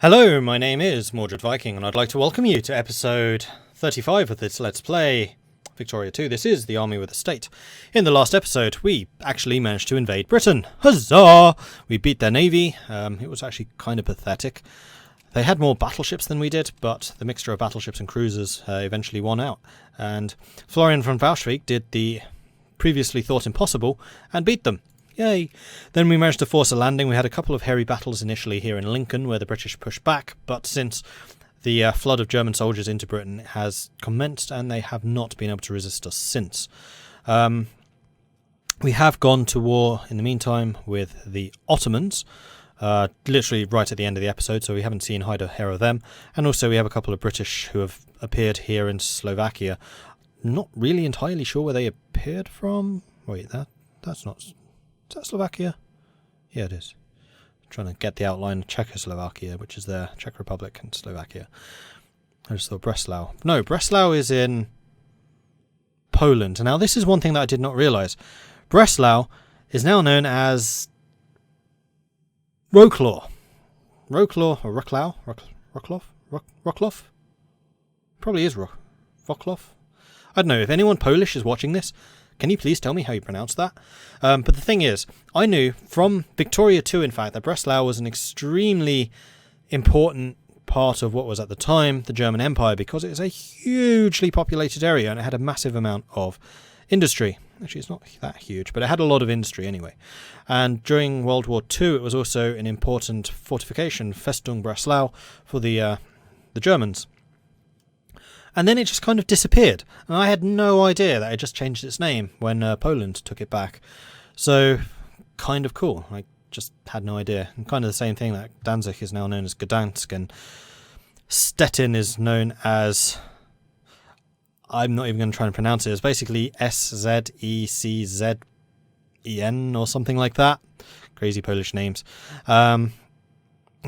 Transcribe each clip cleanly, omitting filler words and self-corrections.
Hello, my name is Mordred Viking, and I'd like to welcome you to episode 35 of this Let's Play Victoria 2. This is the Army with a State. In the last episode, we actually managed to invade Britain. Huzzah! We beat their navy. It was actually kind of pathetic. They had more battleships than we did, but the mixture of battleships and cruisers eventually won out. And Florian von Wauschwig did the previously thought impossible and beat them. Yay! Then we managed to force a landing. We had a couple of hairy battles initially here in Lincoln where the British pushed back, but since the flood of German soldiers into Britain has commenced and they have not been able to resist us since. We have gone to war in the meantime with the Ottomans, literally right at the end of the episode, so we haven't seen hide or hair of them. And also we have a couple of British who have appeared here in Slovakia. Not really entirely sure where they appeared from. Wait, that's not... Is that Slovakia? Yeah, it is. I'm trying to get the outline of Czechoslovakia, which is there. Czech Republic and Slovakia. I just thought Breslau. No, Breslau is in Poland. Now, this is one thing that I did not realise. Breslau is now known as Wrocław. Wrocław or Wrocław? Wrocław? Probably is Wrocław. I don't know. If anyone Polish is watching this, can you please tell me how you pronounce that? But the thing is, I knew from Victoria 2, in fact, that Breslau was an extremely important part of what was at the time the German Empire because it was a hugely populated area and it had a massive amount of industry. Actually, it's not that huge, but it had a lot of industry anyway. And during World War II, it was also an important fortification, Festung Breslau, for the Germans. And then it just kind of disappeared. And I had no idea that it just changed its name when Poland took it back. So, kind of cool. I just had no idea. And kind of the same thing that Danzig is now known as Gdansk and Stettin is known as... I'm not even going to try and pronounce it. It's basically Szeczen or something like that. Crazy Polish names.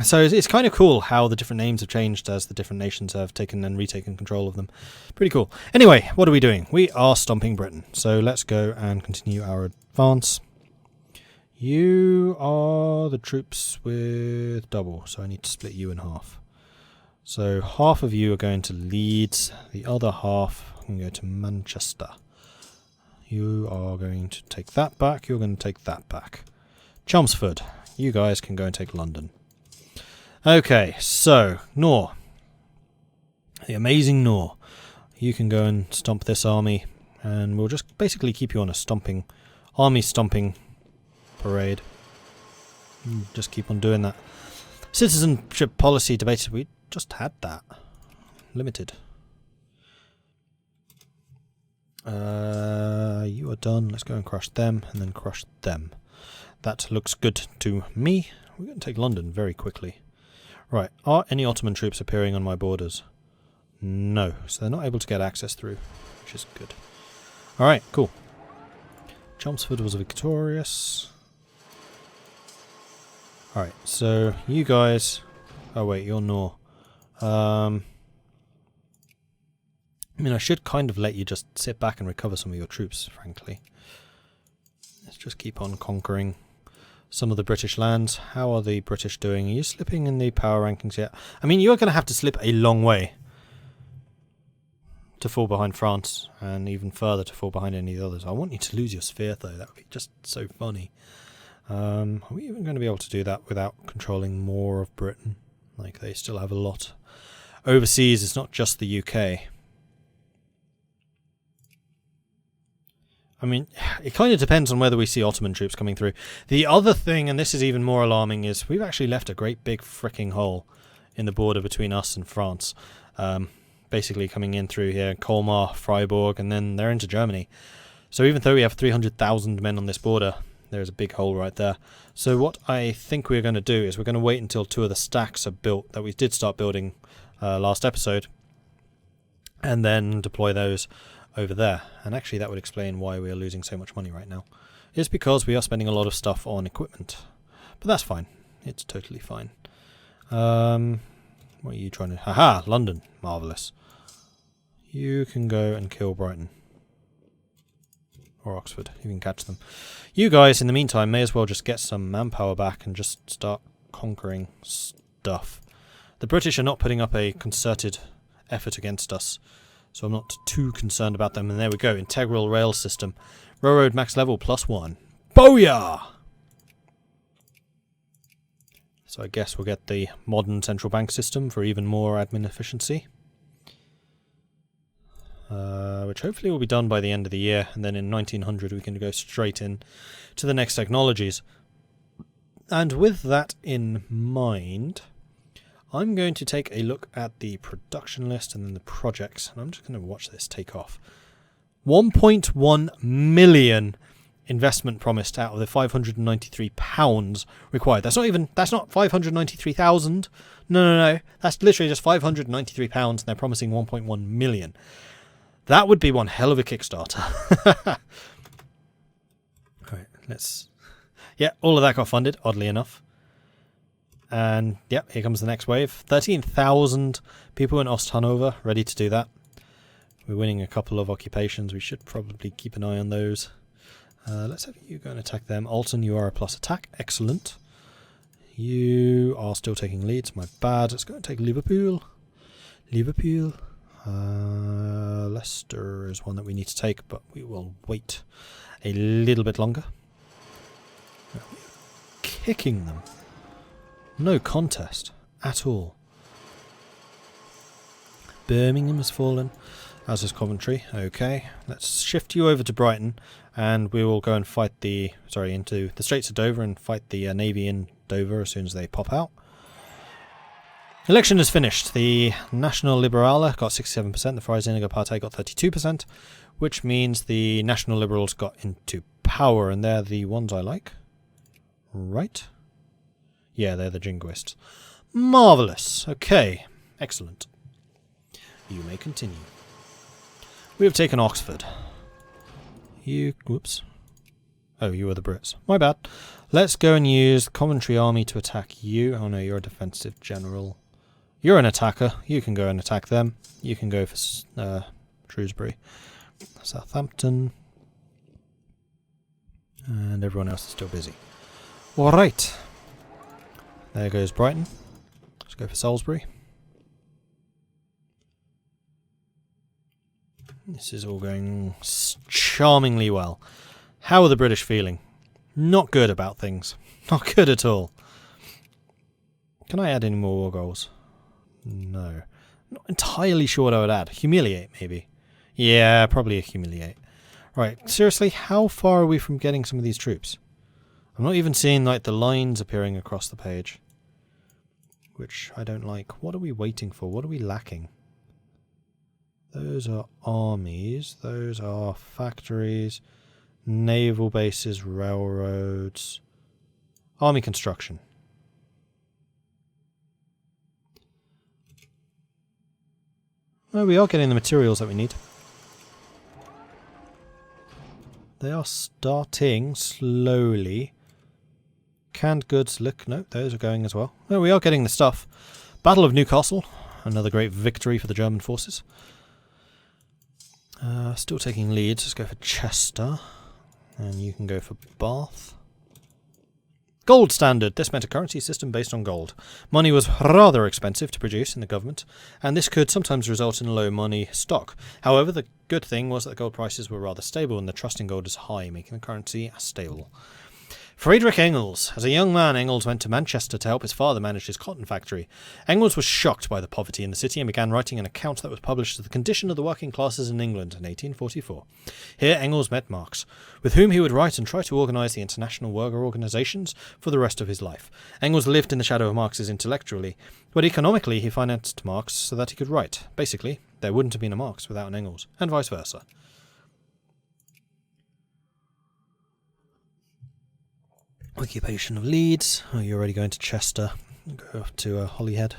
So it's kind of cool how the different names have changed as the different nations have taken and retaken control of them. Pretty cool. Anyway, what are we doing? We are stomping Britain. So let's go and continue our advance. You are the troops with double, so I need to split you in half. So half of you are going to Leeds, the other half can go to Manchester. You are going to take that back, you're going to take that back. Chelmsford, you guys can go and take London. Okay, so, Nor. The amazing Nor. You can go and stomp this army, and we'll just basically keep you on a army stomping parade. Just keep on doing that. Citizenship policy debate, we just had that. Limited. You are done. Let's go and crush them, and then crush them. That looks good to me. We're going to take London very quickly. Right, are any Ottoman troops appearing on my borders? No, so they're not able to get access through, which is good. Alright, cool. Chelmsford was victorious. Alright, so you guys... Oh wait, you're Nor. I mean, I should kind of let you just sit back and recover some of your troops, frankly. Let's just keep on conquering some of the British lands. How are the British doing? Are you slipping in the power rankings yet? I mean, you're going to have to slip a long way to fall behind France, and even further to fall behind any of the others. I want you to lose your sphere, though. That would be just so funny. Are we even going to be able to do that without controlling more of Britain? Like, they still have a lot overseas. It's not just the UK. I mean, it kind of depends on whether we see Ottoman troops coming through. The other thing, and this is even more alarming, is we've actually left a great big fricking hole in the border between us and France. Basically coming in through here, Colmar, Freiburg, and then they're into Germany. So even though we have 300,000 men on this border, there's a big hole right there. So what I think we're going to do is we're going to wait until 2 of the stacks are built that we did start building last episode, and then deploy those over there. And actually that would explain why we are losing so much money right now. It's because we are spending a lot of stuff on equipment. But that's fine. It's totally fine. What are you trying to... Haha! London. Marvellous. You can go and kill Brighton. Or Oxford. You can catch them. You guys, in the meantime, may as well just get some manpower back and just start conquering stuff. The British are not putting up a concerted effort against us, so I'm not too concerned about them. And there we go, integral rail system. Railroad max level +1. Booyah! So I guess we'll get the modern central bank system for even more admin efficiency. Which hopefully will be done by the end of the year, and then in 1900 we can go straight in to the next technologies. And with that in mind, I'm going to take a look at the production list and then the projects, and I'm just going to watch this take off. 1.1 million investment promised out of the £593 required. That's not 593,000. No. That's literally just £593 and they're promising 1.1 million. That would be one hell of a Kickstarter. Alright, yeah, all of that got funded, oddly enough. And yeah, here comes the next wave. 13,000 people in Osthanover ready to do that. We're winning a couple of occupations. We should probably keep an eye on those. Let's have you go and attack them. Alton, you are a plus attack. Excellent. You are still taking leads. My bad. Let's go and take Liverpool. Leicester is one that we need to take, but we will wait a little bit longer. Kicking them. No contest at all. Birmingham has fallen, as has Coventry. Okay, let's shift you over to Brighton, and we will go and fight into the Straits of Dover and fight the Navy in Dover as soon as they pop out. Election is finished. The National Liberale got 67%, the Freisinniger Partei got 32%, which means the National Liberals got into power, and they're the ones I like. Right? Yeah, they're the jingoists. Marvellous. Okay, excellent. You may continue. We have taken Oxford. Whoops. Oh, you are the Brits. My bad. Let's go and use the Coventry Army to attack you. Oh no, you're a defensive general. You're an attacker. You can go and attack them. You can go for Shrewsbury. Southampton. And everyone else is still busy. Alright. There goes Brighton. Let's go for Salisbury. This is all going charmingly well. How are the British feeling? Not good about things. Not good at all. Can I add any more war goals? No. Not entirely sure what I would add. Humiliate, maybe. Yeah, probably a humiliate. Right, seriously, how far are we from getting some of these troops? I'm not even seeing like the lines appearing across the page, which I don't like. What are we waiting for? What are we lacking? Those are armies. Those are factories, naval bases, railroads, army construction. Well, we are getting the materials that we need. They are starting slowly. Canned goods, look, no, those are going as well. No, we are getting the stuff. Battle of Newcastle, another great victory for the German forces. Still taking leads, let's go for Chester. And you can go for Bath. Gold standard. This meant a currency system based on gold. Money was rather expensive to produce in the government, and this could sometimes result in low money stock. However, the good thing was that gold prices were rather stable, and the trust in gold is high, making the currency stable. Friedrich Engels. As a young man, Engels went to Manchester to help his father manage his cotton factory. Engels was shocked by the poverty in the city and began writing an account that was published as the condition of the working classes in England in 1844. Here Engels met Marx, with whom he would write and try to organise the international worker organisations for the rest of his life. Engels lived in the shadow of Marx's intellectually, but economically he financed Marx so that he could write. Basically, there wouldn't have been a Marx without an Engels, and vice versa. Occupation of Leeds. Oh, you're already going to Chester. Go off to Holyhead.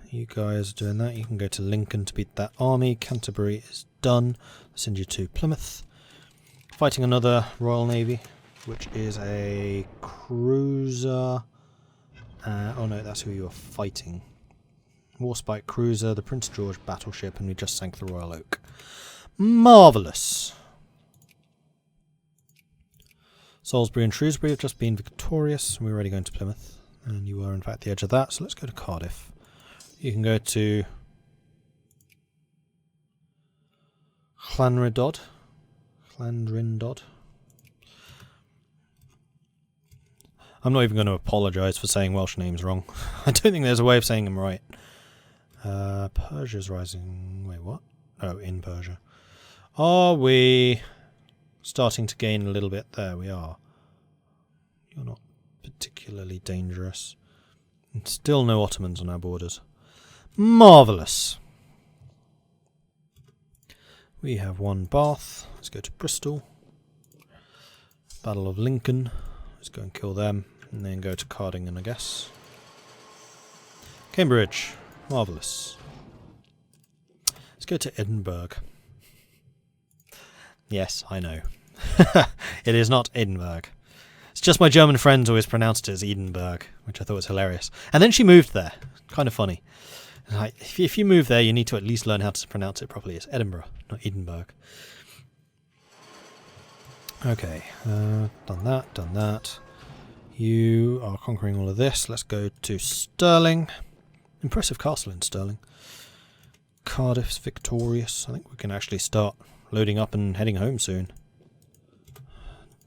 You guys are doing that. You can go to Lincoln to beat that army. Canterbury is done. I'll send you to Plymouth. Fighting another Royal Navy, which is a cruiser. Oh no, that's who you are fighting. Warspite cruiser, the Prince George battleship, and we just sank the Royal Oak. Marvellous. Salisbury and Shrewsbury have just been victorious. We're already going to Plymouth. And you are in fact the edge of that, so let's go to Cardiff. You can go to Llanrydod. I'm not even going to apologise for saying Welsh names wrong. I don't think there's a way of saying them right. Persia's rising... Wait, what? Oh, in Persia. Are we starting to gain a little bit? There we are. You're not particularly dangerous. And still no Ottomans on our borders. Marvellous. We have one Bath. Let's go to Bristol. Battle of Lincoln. Let's go and kill them. And then go to Cardingan, I guess. Cambridge. Marvellous. Let's go to Edinburgh. Yes, I know. It is not Edinburgh. It's just my German friends always pronounced it as Edinburgh, which I thought was hilarious. And then she moved there. Kind of funny. Like, if you move there, you need to at least learn how to pronounce it properly. It's Edinburgh, not Edinburgh. Okay, done that. You are conquering all of this. Let's go to Stirling. Impressive castle in Stirling. Cardiff's victorious. I think we can actually start loading up and heading home soon.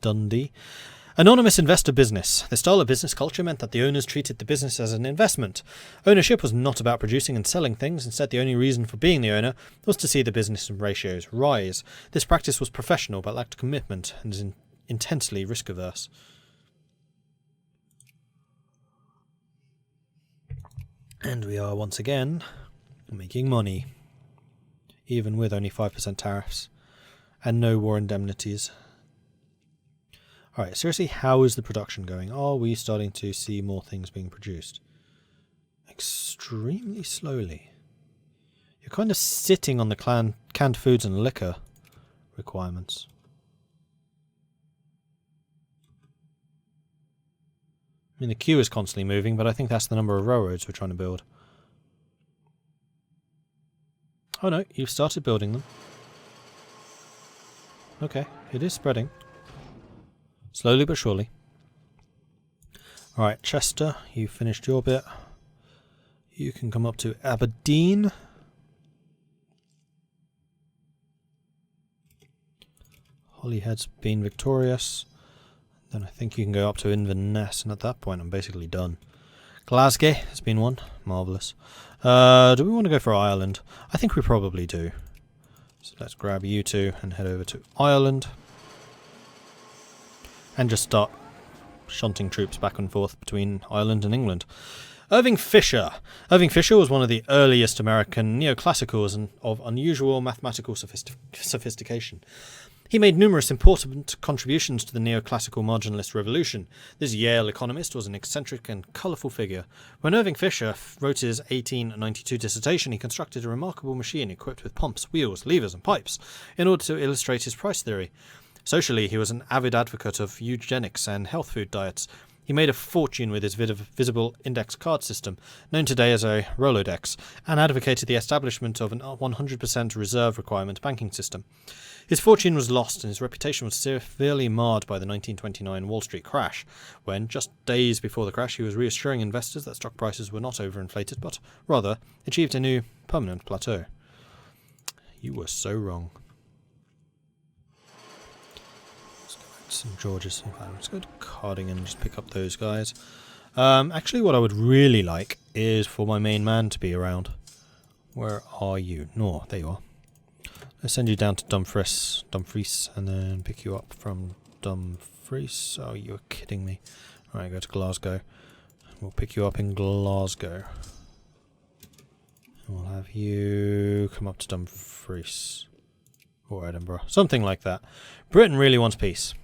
Dundee. Anonymous investor business. The style of business culture meant that the owners treated the business as an investment. Ownership was not about producing and selling things. Instead, the only reason for being the owner was to see the business ratios rise. This practice was professional but lacked commitment and is intensely risk-averse. And we are once again making money, even with only 5% tariffs and no war indemnities. Alright, seriously, how is the production going? Are we starting to see more things being produced? Extremely slowly. You're kind of sitting on the canned foods and liquor requirements. I mean, the queue is constantly moving, but I think that's the number of railroads we're trying to build. Oh no, you've started building them. Okay, it is spreading. Slowly but surely. Alright, Chester, you finished your bit. You can come up to Aberdeen. Holyhead's been victorious. Then I think you can go up to Inverness, and at that point I'm basically done. Glasgow has been won. Marvellous. Do we want to go for Ireland? I think we probably do. So let's grab you two and head over to Ireland. And just start shunting troops back and forth between Ireland and England. Irving Fisher. Irving Fisher was one of the earliest American neoclassicals and of unusual mathematical sophistication. He made numerous important contributions to the neoclassical marginalist revolution. This Yale economist was an eccentric and colourful figure. When Irving Fisher wrote his 1892 dissertation, he constructed a remarkable machine equipped with pumps, wheels, levers and pipes in order to illustrate his price theory. Socially, he was an avid advocate of eugenics and health food diets. He made a fortune with his visible index card system, known today as a Rolodex, and advocated the establishment of an 100% reserve requirement banking system. His fortune was lost and his reputation was severely marred by the 1929 Wall Street crash, when, just days before the crash, he was reassuring investors that stock prices were not overinflated, but rather achieved a new permanent plateau. You were so wrong. St George's. Let's go to Cardingan and just pick up those guys. Actually, what I would really like is for my main man to be around. Where are you? No, there you are. Let's send you down to Dumfries, and then pick you up from Dumfries. Oh, you're kidding me. Alright, go to Glasgow. We'll pick you up in Glasgow. We'll have you come up to Dumfries. Or Edinburgh. Something like that. Britain really wants peace.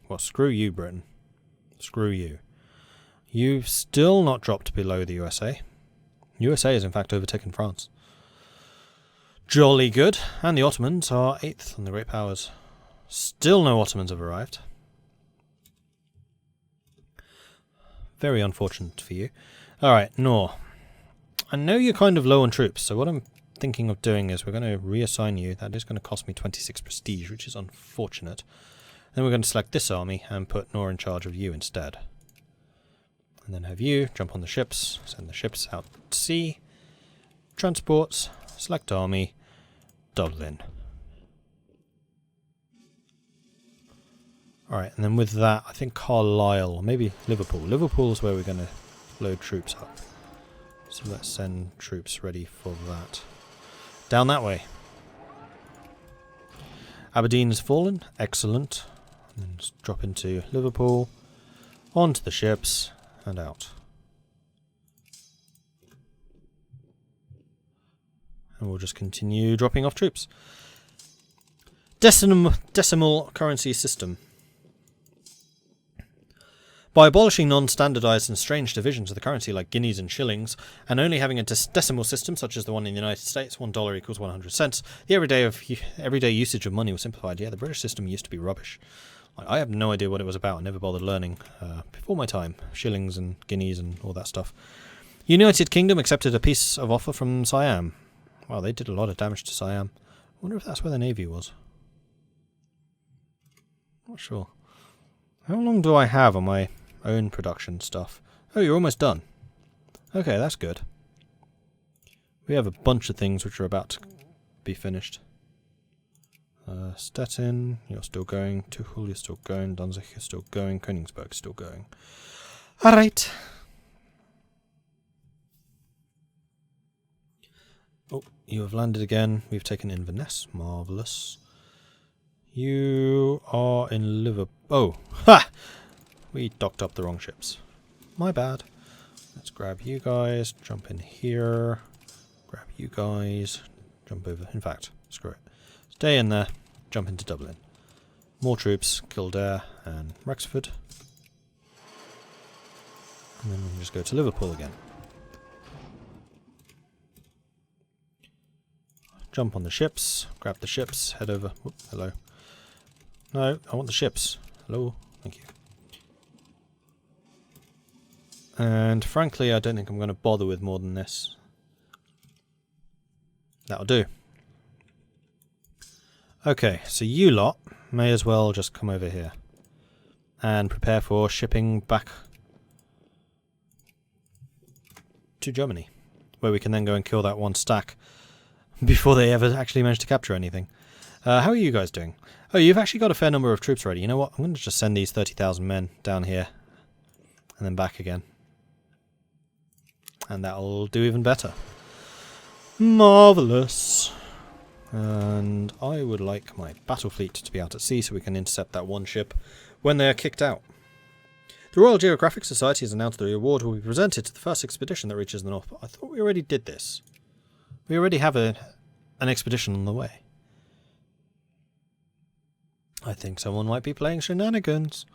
Well, screw you, Britain. Screw you. You've still not dropped below the USA. USA has in fact overtaken France. Jolly good. And the Ottomans are 8th on the Great Powers. Still no Ottomans have arrived. Very unfortunate for you. Alright, Nor. I know you're kind of low on troops, so what I'm thinking of doing is we're going to reassign you. That is going to cost me 26 prestige, which is unfortunate. Then we're going to select this army and put Nor in charge of you instead. And then have you jump on the ships, send the ships out to sea, transports, select army, Dublin. Alright, and then with that, I think Carlisle, or maybe Liverpool. Liverpool's where we're going to load troops up. So let's send troops ready for that. Down that way. Aberdeen has fallen. Excellent. And then just drop into Liverpool. Onto the ships. And out. And we'll just continue dropping off troops. Decimal currency system. By abolishing non-standardized and strange divisions of the currency like guineas and shillings, and only having a decimal system such as the one in the United States, $1 equals 100 cents, the everyday usage of money was simplified. Yeah, the British system used to be rubbish. I have no idea what it was about. I never bothered learning before my time. Shillings and guineas and all that stuff. United Kingdom accepted a peace of offer from Siam. Wow, they did a lot of damage to Siam. I wonder if that's where the navy was. Not sure. How long do I have on my own production stuff? Oh, you're almost done. Okay, that's good. We have a bunch of things which are about to be finished. Stettin, you're still going. Tuchel, you're still going. Danzig, you're still going. Königsberg, still going. Alright. Oh, you have landed again. We've taken Inverness. Marvellous. You are in Liverpool. Oh, ha! We docked up the wrong ships. My bad. Let's grab you guys. Jump in here. Grab you guys. Jump over. In fact, screw it. Stay in there. Jump into Dublin. More troops. Kildare and Wexford. And then we can just go to Liverpool again. Jump on the ships. Grab the ships. Head over. Whoop, hello. No, I want the ships. Hello. Thank you. And frankly, I don't think I'm going to bother with more than this. That'll do. Okay, so you lot may as well just come over here. And prepare for shipping back to Germany. Where we can then go and kill that one stack before they ever actually manage to capture anything. How are you guys doing? Oh, you've actually got a fair number of troops ready. You know what? I'm going to just send these 30,000 men down here. And then back again. And that'll do even better. Marvellous. And I would like my battle fleet to be out at sea so we can intercept that one ship when they are kicked out. The Royal Geographic Society has announced the award will be presented to the first expedition that reaches the north. I thought we already did this. We already have an expedition on the way. I think someone might be playing shenanigans.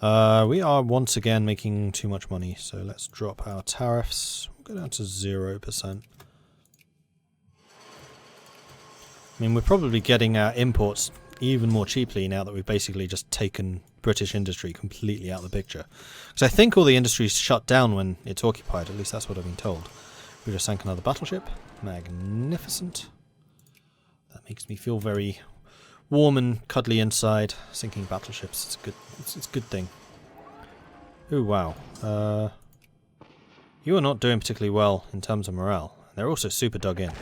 We are once again making too much money, so let's drop our tariffs. We'll go down to 0%. I mean, we're probably getting our imports even more cheaply now that we've basically just taken British industry completely out of the picture. Because I think all the industry's shut down when it's occupied, at least that's what I've been told. We just sank another battleship. Magnificent. That makes me feel very warm and cuddly inside. Sinking battleships, it's good. It's a good thing. Ooh, wow. You are not doing particularly well in terms of morale. They're also super dug in.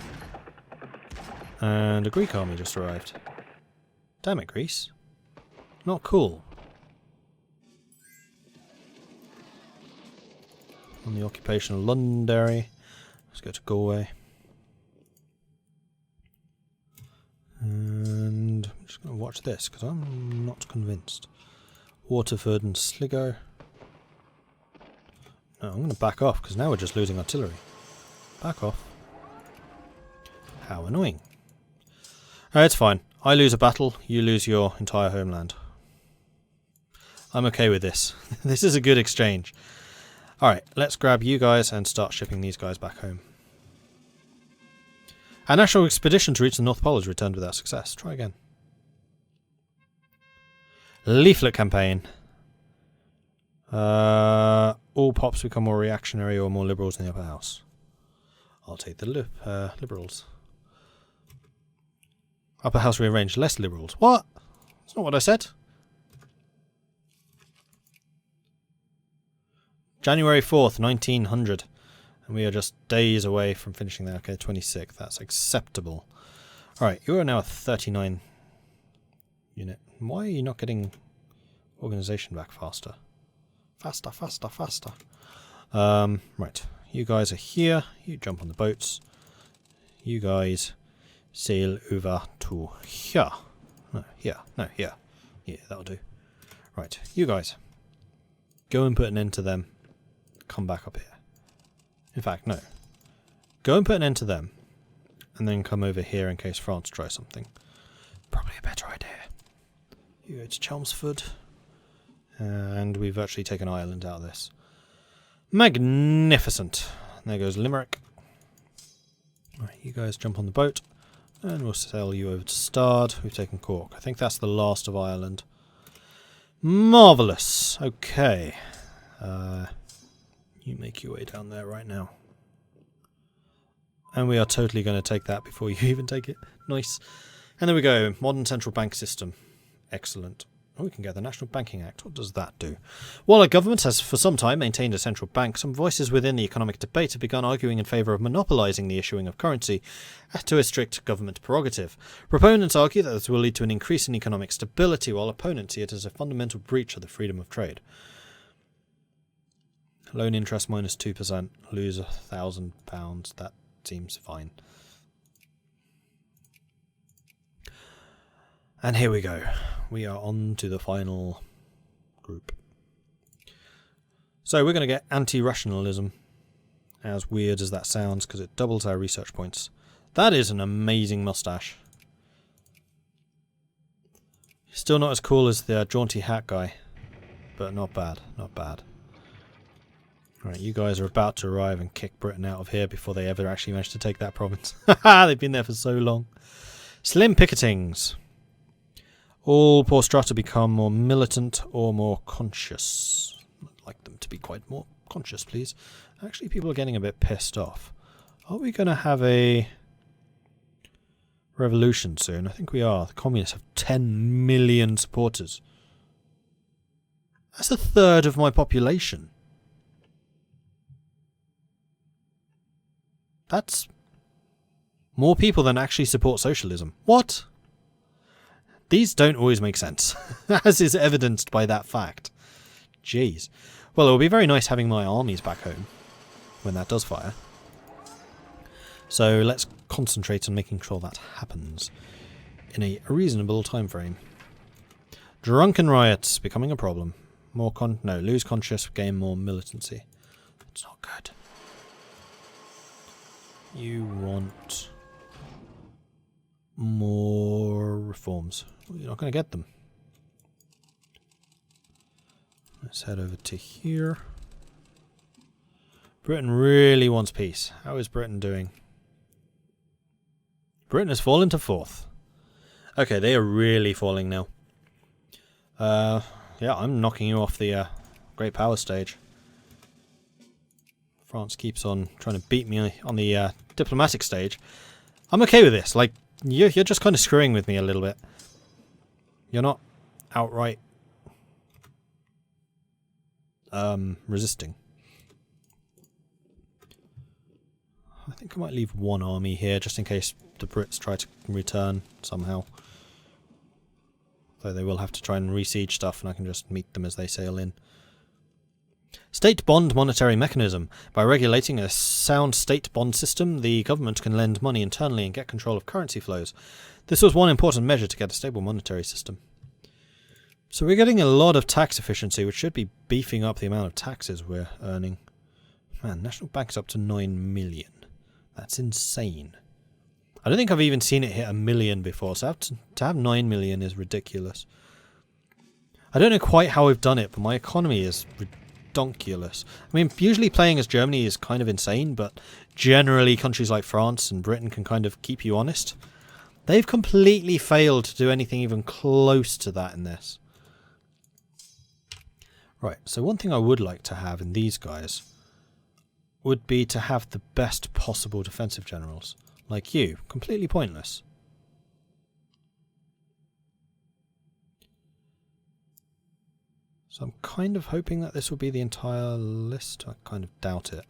And a Greek army just arrived. Damn it, Greece. Not cool. On the occupation of Londonderry. Let's go to Galway. And I'm just going to watch this because I'm not convinced. Waterford and Sligo. No, I'm going to back off because now we're just losing artillery. Back off. How annoying. It's fine. I lose a battle, you lose your entire homeland. I'm okay with this. This is a good exchange. Alright, let's grab you guys and start shipping these guys back home. Our national expedition to reach the North Pole has returned without success. Try again. Leaflet campaign. All pops become more reactionary or more liberals in the upper house. I'll take the liberals. Upper house rearranged, less liberals. What? That's not what I said. January 4th, 1900. And we are just days away from finishing that. Okay, 26th. That's acceptable. Alright, you are now a 39 unit. Why are you not getting organization back faster? Faster, faster, faster. Right. You guys are here. You jump on the boats. You guys sail over to here. No, here. No, here. Yeah, that'll do. Right. You guys. Go and put an end to them. Come back up here. In fact, no. Go and put an end to them. And then come over here in case France tries something. Probably a better idea. You go to Chelmsford. And we've actually taken Ireland out of this. Magnificent. There goes Limerick. Right, you guys jump on the boat. And we'll sail you over to Stard. We've taken Cork. I think that's the last of Ireland. Marvellous. Okay. You make your way down there right now. And we are totally going to take that before you even take it. Nice. And there we go. Modern central bank system. Excellent. Oh, we can get the National Banking Act. What does that do? While a government has for some time maintained a central bank, some voices within the economic debate have begun arguing in favour of monopolising the issuing of currency to a strict government prerogative. Proponents argue that this will lead to an increase in economic stability, while opponents see it as a fundamental breach of the freedom of trade. Loan interest minus 2%. Lose £1,000. That seems fine. And here we go. We are on to the final group. So we're going to get anti-rationalism, as weird as that sounds, because it doubles our research points. That is an amazing mustache. Still not as cool as the jaunty hat guy, but not bad, not bad. Alright, you guys are about to arrive and kick Britain out of here before they ever actually manage to take that province. Haha, they've been there for so long. Slim picketings. All poor strata become more militant or more conscious. I'd like them to be quite more conscious, please. Actually, people are getting a bit pissed off. Are we going to have a revolution soon? I think we are. The communists have 10 million supporters. That's a third of my population. That's more people than actually support socialism. What? These don't always make sense, as is evidenced by that fact. Jeez. Well, it will be very nice having my armies back home when that does fire. So let's concentrate on making sure that happens in a reasonable time frame. Drunken riots becoming a problem. Lose conscious, gain more militancy. It's not good. You want more reforms. Well, you're not going to get them. Let's head over to here. Britain really wants peace. How is Britain doing? Britain has fallen to 4th. Okay, they are really falling now. Yeah, I'm knocking you off the Great Power stage. France keeps on trying to beat me on the diplomatic stage. I'm okay with this. Like, you're just kind of screwing with me a little bit. You're not outright resisting. I think I might leave one army here just in case the Brits try to return somehow. Though they will have to try and re-siege stuff, and I can just meet them as they sail in. State bond monetary mechanism. By regulating a sound state bond system, the government can lend money internally and get control of currency flows. This was one important measure to get a stable monetary system. So we're getting a lot of tax efficiency, which should be beefing up the amount of taxes we're earning. Man, National Bank's up to 9 million. That's insane. I don't think I've even seen it hit 1 million before, so to have 9 million is ridiculous. I don't know quite how we've done it, but my economy is redonkulous. I mean, usually playing as Germany is kind of insane, but generally countries like France and Britain can kind of keep you honest. They've completely failed to do anything even close to that in this. Right, so one thing I would like to have in these guys would be to have the best possible defensive generals. Like you. Completely pointless. So I'm kind of hoping that this will be the entire list. I kind of doubt it.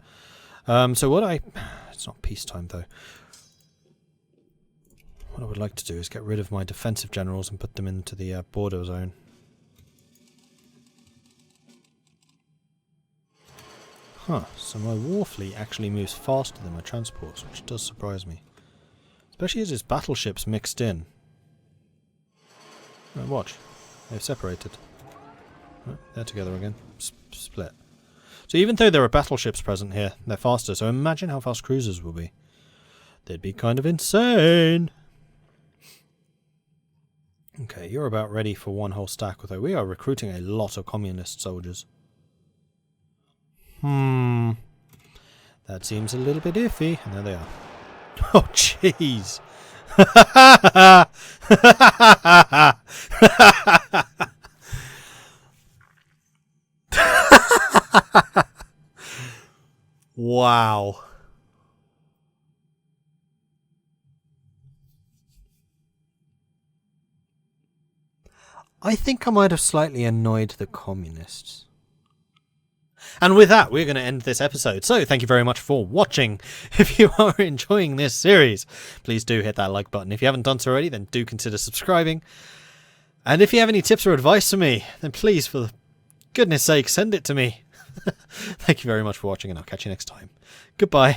So what it's not peacetime though. What I would like to do is get rid of my defensive generals and put them into the border zone. Huh, so my war fleet actually moves faster than my transports, which does surprise me. Especially as its battleships mixed in. Oh, watch, they've separated. Oh, they're together again. Split. So even though there are battleships present here, they're faster, so imagine how fast cruisers will be. They'd be kind of insane! Okay, you're about ready for one whole stack, although we are recruiting a lot of communist soldiers. That seems a little bit iffy. And there they are. Oh, jeez! Wow. I think I might have slightly annoyed the communists. And with that, we're going to end this episode. So, thank you very much for watching. If you are enjoying this series, please do hit that like button. If you haven't done so already, then do consider subscribing. And if you have any tips or advice for me, then please, for goodness sake, send it to me. Thank you very much for watching, and I'll catch you next time. Goodbye.